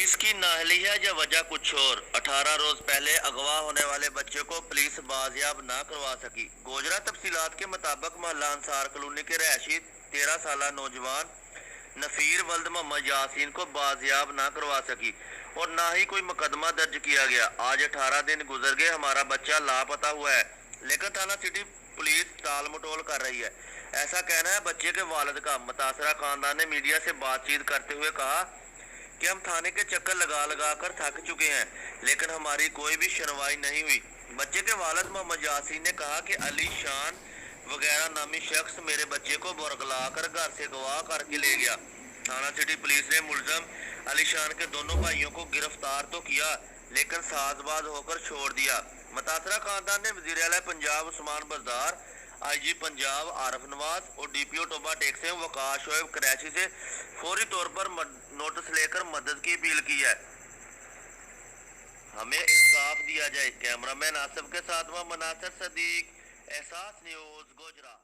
Police की नाअहली है या वजह कुछ और। 18 रोज पहले अगवा होने वाले बच्चे को पुलिस बाजियाब ना करवा सकी। गोजरा तफसीलात के मुताबिक मोहल्ला अंसार कॉलोनी के रहायशी 13 साल नौजवान नसीर वल्द मोहम्मद यासीन को बाजियाब ना करवा सकी और ना ही कोई मुकदमा दर्ज किया गया। आज 18 दिन गुजर गए, हमारा बच्चा लापता हुआ है, लेकिन थाना सिटी पुलिस टाल मटोल कर रही है। ऐसा कहना है बच्चे के वालिद का। मुतासरा खानदान ने मीडिया से बातचीत करते हुए कहा कि हम थाने के चक्कर लगा लगा कर थक चुके हैं, लेकिन हमारी कोई भी सुनवाई नहीं हुई। बच्चे के वालिद मोहम्मद यासीन ने कहा कि अली शान वगैरह नामी शख्स मेरे बच्चे को बरगला कर घर से गवाह करके ले गया। थाना सिटी पुलिस ने मुलजम अली शान के दोनों भाइयों को गिरफ्तार तो किया, लेकिन साजबाज होकर छोड़ दिया। मुतासरा खानदान ने वजीर आला पंजाब उस्मान बज़दार, IG पंजाब आरिफ नवाज और DPO टोबा टेक से वकास शोएब कराची से फौरी तौर पर नोटिस लेकर मदद की अपील की है। हमें इंसाफ दिया जाए। कैमरामैन आसिफ के साथ मनासर सदीक, एहसास न्यूज, गोजरा।